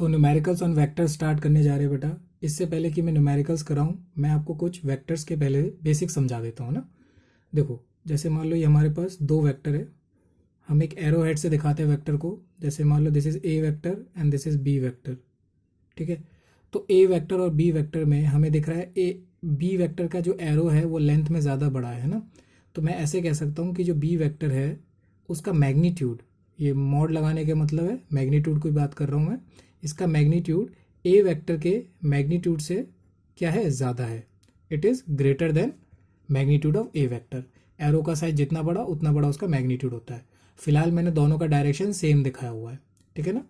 तो numericals on vector start करने जा रहे हैं बेटा। इससे पहले कि मैं न्यूमेरिकल्स कराऊं, मैं आपको कुछ वेक्टर्स के पहले बेसिक समझा देता हूं ना। देखो, जैसे मान लो ये हमारे पास दो वेक्टर है। हम एक एरो हेड से दिखाते हैं वेक्टर को। जैसे मान लो this is A vector and this is B vector. ठीक है, तो ए वेक्टर और बी वेक्टर में हमें दिख रहा है ए बी वेक्टर का जो एरो है वो लेंथ में ज़्यादा बड़ा है ना। तो मैं ऐसे कह सकता हूँ कि जो बी वेक्टर है उसका मैग्नीट्यूड, ये मॉड लगाने के मतलब है मैग्नीट्यूड की बात कर रहा हूँ मैं, इसका मैग्नीट्यूड ए वेक्टर के मैग्नीट्यूड से क्या है, ज़्यादा है। It is greater than magnitude of A vector. Arrow का साइज जितना बड़ा उतना बड़ा उसका मैग्नीट्यूड होता है। फिलहाल मैंने दोनों का डायरेक्शन सेम दिखाया हुआ है, ठीक है ना।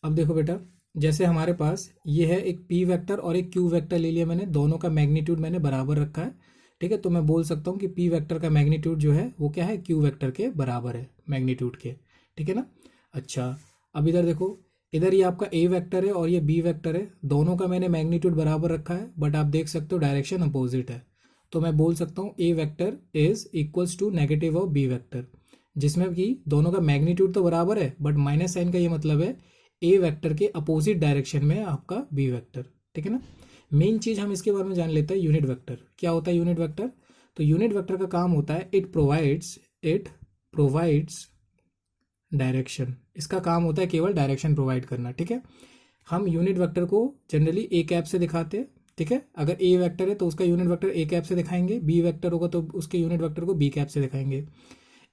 अब देखो बेटा, जैसे हमारे पास ये है एक पी वेक्टर और एक क्यू वेक्टर ले लिया मैंने, दोनों का मैग्नीट्यूड मैंने बराबर रखा है। ठीक है, तो मैं बोल सकता हूँ कि पी वेक्टर का मैग्नीट्यूड जो है वो क्या है, क्यू वेक्टर के बराबर है मैग्नीट्यूड के। ठीक है ना। अच्छा, अब इधर देखो, इधर ये आपका ए वेक्टर है और ये बी वेक्टर है, दोनों का मैंने मैग्नीट्यूड बराबर रखा है, बट आप देख सकते हो डायरेक्शन अपोजिट है। तो मैं बोल सकता हूँ A vector is equals to negative of B vector, जिसमें कि दोनों का मैग्नीट्यूड तो बराबर है बट माइनस साइन का ये मतलब है ए वेक्टर के अपोजिट डायरेक्शन में आपका बी वेक्टर। ठीक है ना। मेन चीज हम इसके बारे में जान लेते हैं, यूनिट वेक्टर क्या होता है। यूनिट वेक्टर, तो यूनिट वेक्टर का काम होता है इट प्रोवाइड्स डायरेक्शन। इसका काम होता है केवल डायरेक्शन प्रोवाइड करना। ठीक है, हम यूनिट वेक्टर को जनरली ए कैप से दिखाते हैं। ठीक है, अगर ए वेक्टर है तो उसका यूनिट वेक्टर ए कैप से दिखाएंगे, बी वेक्टर होगा तो उसके यूनिट वेक्टर को बी कैप से दिखाएंगे।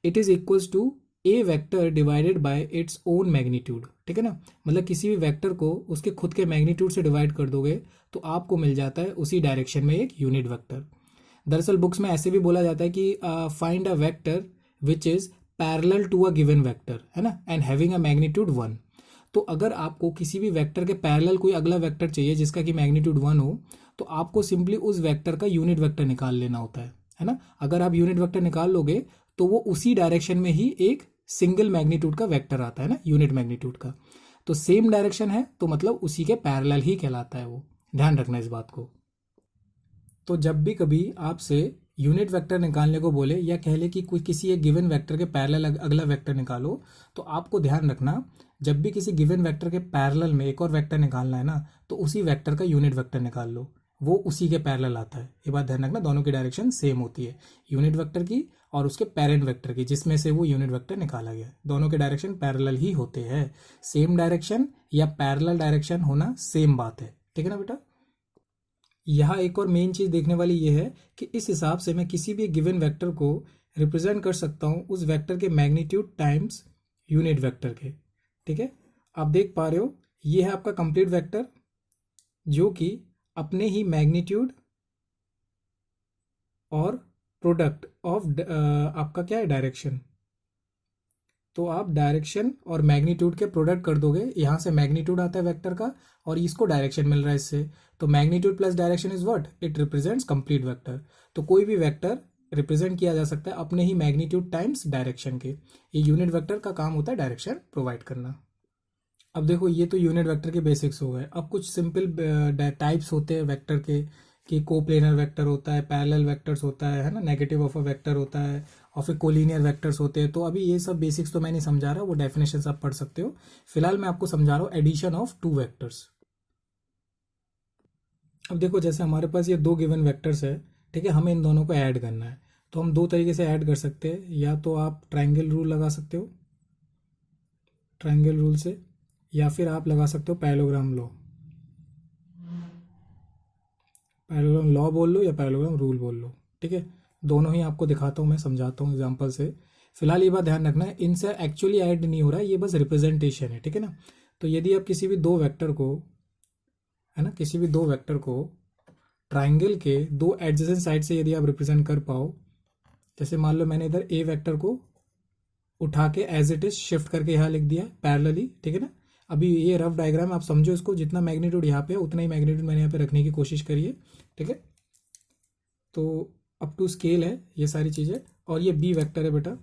It is equals to a vector divided by its own magnitude. ठीक है ना, मतलब किसी भी वेक्टर को उसके खुद के मैग्नीट्यूड से डिवाइड कर दोगे तो आपको मिल जाता है उसी डायरेक्शन में एक यूनिट वेक्टर। दरअसल बुक्स में ऐसे भी बोला जाता है कि find a vector which is parallel to a given vector, है ना, एंड हैविंग अ मैग्नीट्यूड 1। तो अगर आपको किसी भी वेक्टर के पैरेलल कोई अगला वेक्टर चाहिए जिसका कि मैग्नीट्यूड 1 हो, तो आपको सिंपली उस वेक्टर का यूनिट वेक्टर निकाल लेना होता है ना। अगर आप यूनिट वेक्टर निकाल लोगे तो वो उसी डायरेक्शन में ही एक सिंगल मैग्नीट्यूड का वेक्टर आता है ना, यूनिट मैग्नीट्यूड का। तो सेम डायरेक्शन है तो मतलब उसी के पैरेलल ही कहलाता है वो, ध्यान रखना इस बात को। तो जब भी कभी आपसे यूनिट वेक्टर निकालने को बोले या कह ले कि कोई किसी एक गिवन वेक्टर के पैरेलल अगला वेक्टर निकालो, तो आपको ध्यान रखना जब भी किसी गिवन वेक्टर के पैरेलल में एक और वेक्टर निकालना है ना, तो उसी वेक्टर का यूनिट वेक्टर निकाल लो, वो उसी के पैरेलल आता है। ये बात ध्यान रखना, दोनों की डायरेक्शन सेम होती है, यूनिट वेक्टर की और उसके पेरेंट वेक्टर की जिसमें से वो यूनिट वेक्टर निकाला गया, दोनों के डायरेक्शन पैरेलल ही होते हैं। सेम डायरेक्शन या पैरेलल डायरेक्शन होना सेम बात है। ठीक है ना बेटा। यहाँ एक और मेन चीज देखने वाली ये है कि इस हिसाब से मैं किसी भी गिवन वेक्टर को रिप्रेजेंट कर सकता हूँ उस वेक्टर के मैग्नीट्यूड टाइम्स यूनिट वेक्टर के। ठीक है, आप देख पा रहे हो ये है आपका कंप्लीट वेक्टर जो कि अपने ही मैग्नीट्यूड और प्रोडक्ट ऑफ आपका क्या है, डायरेक्शन। तो आप डायरेक्शन और मैग्नीट्यूड के प्रोडक्ट कर दोगे, यहाँ से मैग्नीट्यूड आता है वेक्टर का और इसको डायरेक्शन मिल रहा है इससे, तो magnitude plus direction is what, it represents complete vector. तो कोई भी वेक्टर रिप्रेजेंट किया जा सकता है अपने ही मैग्नीट्यूड टाइम्स डायरेक्शन के। ये यूनिट वेक्टर का काम होता है डायरेक्शन प्रोवाइड करना। अब देखो, ये तो यूनिट वेक्टर के बेसिक्स हो गए। अब कुछ सिंपल टाइप्स होते हैं वेक्टर के, कि कोप्लेनर वेक्टर होता है, पैरेलल वेक्टर्स होता है ना, नेगेटिव ऑफ अ वेक्टर होता है, और फिर कोलिनियर वेक्टर्स होते हैं। तो अभी ये सब बेसिक्स तो मैं नहीं समझा रहा, वो डेफिनेशन आप पढ़ सकते हो। फिलहाल मैं आपको समझा रहा हूँ एडिशन ऑफ टू वेक्टर्स। अब देखो, जैसे हमारे पास ये दो गिवन वेक्टर्स है, ठीक है, हमें इन दोनों को ऐड करना है। तो हम दो तरीके से ऐड कर सकते हैं, या तो आप ट्राइंगल रूल लगा सकते हो, ट्राइंगल रूल से, या फिर आप लगा सकते हो पैरेललोग्राम लॉ। पैरेललोग्राम लॉ बोल लो या पैरेललोग्राम रूल बोल लो। ठीक है, दोनों ही आपको दिखाता हूँ, मैं समझाता हूँ एग्जांपल से। फिलहाल ये बात ध्यान रखना है, इनसे एक्चुअली ऐड नहीं हो रहा है, ये बस रिप्रेजेंटेशन है। ठीक है ना। तो यदि आप किसी भी दो वेक्टर को, है ना, किसी भी दो वेक्टर को ट्राइंगल के दो एडजेसेंट साइड से यदि आप रिप्रेजेंट कर पाओ, जैसे मान लो मैंने इधर ए वेक्टर को उठा के एज इट इज शिफ्ट करके यहाँ लिख दिया पैरेलली। ठीक है ना। अभी ये रफ डायग्राम आप समझो इसको, जितना मैग्नीट्यूड यहाँ पे है उतना ही मैग्नीट्यूड मैंने यहाँ पे रखने की कोशिश करी है। ठीक है, तो अप टू स्केल है ये सारी चीज़ें। और ये बी वेक्टर है बेटा,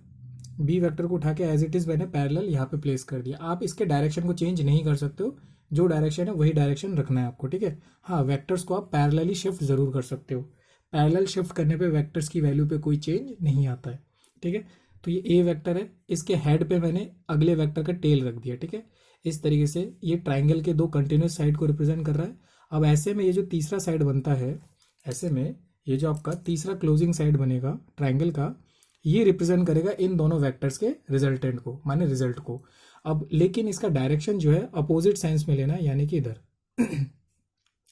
बी वेक्टर को उठा के एज इट इज़ मैंने पैरेलल यहाँ पे प्लेस कर दिया। आप इसके डायरेक्शन को चेंज नहीं कर सकते हो, जो डायरेक्शन है वही डायरेक्शन रखना है आपको। ठीक है, हाँ, वेक्टर्स को आप पैरेलली शिफ्ट जरूर कर सकते हो, पैरेलल शिफ्ट करने पे वेक्टर्स की वैल्यू पे कोई चेंज नहीं आता है। ठीक है, तो ये ए वेक्टर है, इसके हेड पे मैंने अगले वेक्टर का टेल रख दिया। ठीक है, इस तरीके से ये ट्राइंगल के दो कंटिन्यूस साइड को रिप्रेजेंट कर रहा है। अब ऐसे में ये जो तीसरा साइड बनता है, ऐसे में ये जो आपका तीसरा क्लोजिंग साइड बनेगा ट्राइंगल का, ये रिप्रेजेंट करेगा इन दोनों वेक्टर्स के रिजल्टेंट को, माने रिजल्ट को। अब लेकिन इसका डायरेक्शन जो है अपोजिट साइंस में लेना है, यानी कि इधर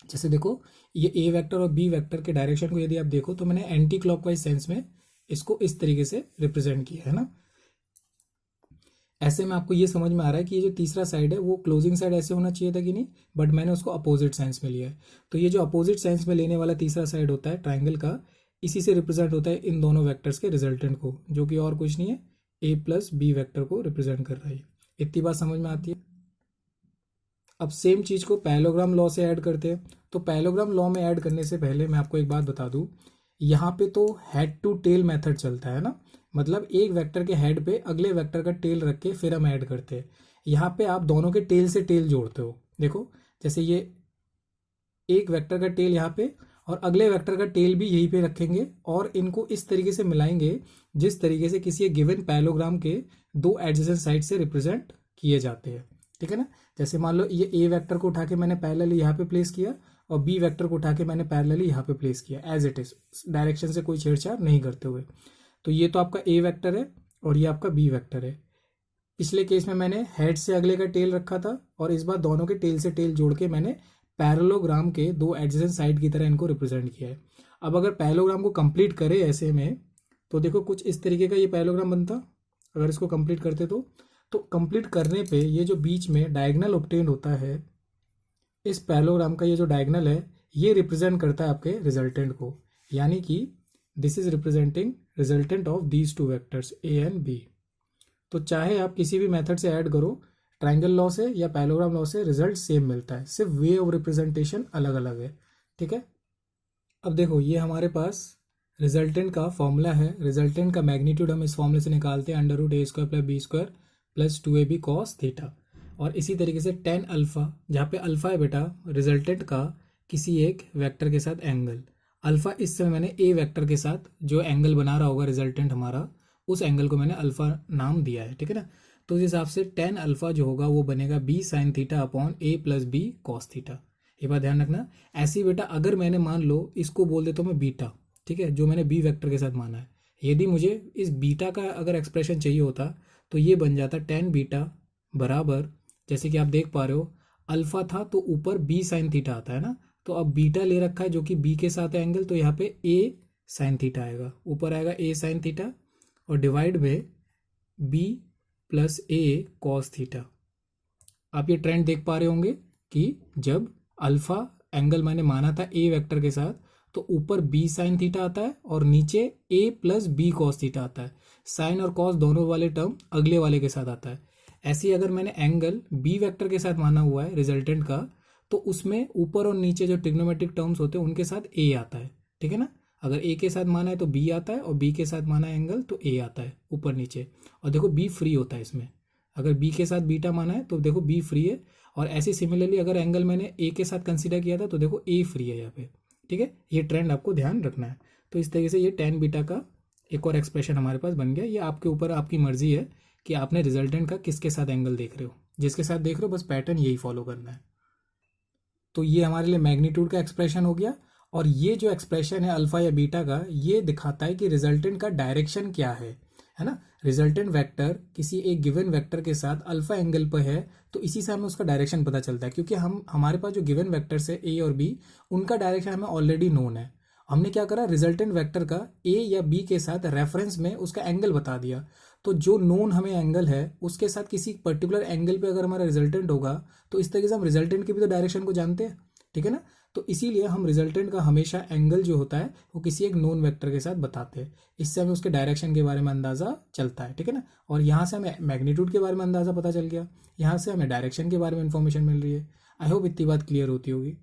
जैसे देखो ये ए वेक्टर और बी वेक्टर के डायरेक्शन को यदि आप देखो तो मैंने एंटी क्लॉकवाइज सेंस में इसको इस तरीके से रिप्रेजेंट किया है ना। ऐसे में आपको ये समझ में आ रहा है कि ये जो तीसरा साइड है वो क्लोजिंग साइड ऐसे होना चाहिए था कि नहीं, बट मैंने उसको अपोजिट साइंस में लिया है। तो ये जो अपोजिट साइंस में लेने वाला तीसरा साइड होता है ट्राइंगल का, इसी से रिप्रेजेंट होता है इन दोनों वेक्टर्स के रिजल्टेंट को, जो कि और कुछ नहीं है, ए प्लस बी वेक्टर को रिप्रेजेंट कर रहा है। इतनी बात समझ में आती है। अब सेम चीज़ को पैरेललोग्राम लॉ से ऐड करते हैं। तो पैरेललोग्राम लॉ में ऐड करने से पहले मैं आपको एक बात बता दूं, यहाँ पे तो हेड टू टेल मेथड चलता है ना, मतलब एक वेक्टर के हेड पे अगले वेक्टर का टेल रख के फिर हम ऐड करते हैं। यहाँ पे आप दोनों के टेल से टेल जोड़ते हो। देखो जैसे ये एक वेक्टर का टेल यहाँ पे और अगले वेक्टर का टेल भी यहीं पे रखेंगे और इनको इस तरीके से मिलाएंगे जिस तरीके से किसी गिवन पैरेललोग्राम के दो एडजेसेंट साइड से रिप्रेजेंट किए जाते हैं। ठीक है ना। जैसे मान लो ये ए वेक्टर को उठा के मैंने पैरेलली यहाँ पे प्लेस किया और बी वेक्टर को उठा के मैंने पैरेलली यहाँ पे प्लेस किया एज इट इज, डायरेक्शन से कोई छेड़छाड़ नहीं करते हुए। तो ये तो आपका ए वेक्टर है और ये आपका बी वेक्टर है। पिछले केस में मैंने हेड से अगले का टेल रखा था और इस बार दोनों के टेल से टेल जोड़ के मैंने पैरेललोग्राम के दो एडजेसेंट साइड की तरह इनको रिप्रेजेंट किया है। अब अगर पैरेललोग्राम को कंप्लीट करे ऐसे में, तो देखो कुछ इस तरीके का ये पैरेललोग्राम बनता। अगर इसको कंप्लीट करते तो कंप्लीट करने पे ये जो बीच में डायगोनल ऑब्टेन होता है, इस पैरेललोग्राम का ये जो डायगोनल है ये रिप्रेजेंट करता है आपके रिजल्टेंट को, यानी कि this is representing resultant of these two vectors A and B. तो चाहे आप किसी भी मेथड से ऐड करो, ट्राइंगल लॉ से या पैरेललोग्राम लॉ से, रिजल्ट सेम मिलता है, सिर्फ वे ऑफ रिप्रेजेंटेशन अलग अलग है। ठीक है। अब देखो ये हमारे पास रिजल्टेंट का फॉर्मूला है। रिजल्टेंट का मैग्नीट्यूड हम इस फॉर्मूले से निकालते हैं, √a² + b² + 2ab cos theta. और इसी तरीके से tan अल्फा, जहाँ पे अल्फा है बेटा रिजल्टेंट का किसी एक वेक्टर के साथ एंगल, अल्फा इस समय मैंने ए वेक्टर के साथ जो एंगल बना रहा होगा रिजल्टेंट हमारा, उस एंगल को मैंने अल्फा नाम दिया है। ठीक है ना। तो इस हिसाब से tan अल्फा जो होगा वो बनेगा b sin theta upon a + b cos theta. ये बात ध्यान रखना। ऐसे ही बेटा अगर मैंने मान लो इसको बोल देता हूँ मैं बीटा, ठीक है, जो मैंने बी वेक्टर के साथ माना है, यदि मुझे इस बीटा का अगर एक्सप्रेशन चाहिए होता तो ये बन जाता tan बीटा बराबर, जैसे कि आप देख पा रहे हो अल्फा था तो ऊपर b sin थीटा आता है ना, तो अब बीटा ले रखा है जो कि b के साथ है एंगल, तो यहाँ पे a sin थीटा आएगा, ऊपर आएगा a sin थीटा और डिवाइड में b + a cos थीटा। आप ये ट्रेंड देख पा रहे होंगे कि जब अल्फा एंगल मैंने माना था ए वेक्टर के साथ तो ऊपर b sin थीटा आता है और नीचे a + b cos थीटा आता है। साइन और कॉस दोनों वाले टर्म अगले वाले के साथ आता है। ऐसे ही अगर मैंने एंगल बी वेक्टर के साथ माना हुआ है रिजल्टेंट का, तो उसमें ऊपर और नीचे जो ट्रिग्नोमेट्रिक टर्म्स होते हैं उनके साथ a आता है। ठीक है ना। अगर a के साथ माना है तो b आता है और b के साथ माना है एंगल तो a आता है ऊपर नीचे। और देखो b फ्री होता है इसमें, अगर b के साथ बीटा माना है तो देखो b फ्री है। और ऐसे सिमिलरली अगर एंगल मैंने a के साथ कंसीडर किया था तो देखो a फ्री है यहाँ पे। ठीक है। ये ट्रेंड आपको ध्यान रखना है। तो इस तरीके से ये tan बीटा का एक और एक्सप्रेशन हमारे पास बन गया। ये आपके ऊपर आपकी मर्जी है कि आपने रिजल्टेंट का किसके साथ एंगल देख रहे हो, जिसके साथ देख रहे हो बस पैटर्न यही फॉलो करना है। तो ये हमारे लिए मैग्नीट्यूड का एक्सप्रेशन हो गया। और ये जो एक्सप्रेशन है अल्फा या बीटा का, ये दिखाता है कि रिजल्टेंट का डायरेक्शन क्या है ना। रिजल्टेंट वेक्टर किसी एक गिवन वेक्टर के साथ अल्फा एंगल पर है तो इसी से हमें उसका डायरेक्शन पता चलता है, क्योंकि हमारे पास जो गिवन वेक्टर्स है ए और बी, उनका डायरेक्शन हमें ऑलरेडी नोन है। हमने क्या करा, रिजल्टेंट वेक्टर का ए या बी के साथ रेफरेंस में उसका एंगल बता दिया। तो जो नोन हमें एंगल है उसके साथ किसी पर्टिकुलर एंगल पे अगर हमारा रिजल्टेंट होगा तो इस तरीके से हम रिजल्टेंट की भी तो डायरेक्शन को जानते हैं। ठीक है ना। तो इसीलिए हम रिजल्टेंट का हमेशा एंगल जो होता है वो किसी एक नोन वेक्टर के साथ बताते हैं, इससे हमें उसके डायरेक्शन के बारे में अंदाजा चलता है। ठीक है ना। और यहाँ से हमें मैग्नीट्यूड के बारे में अंदाजा पता चल गया, यहाँ से हमें डायरेक्शन के बारे में इंफॉर्मेशन मिल रही है। आई होप इतनी बात क्लियर होती होगी।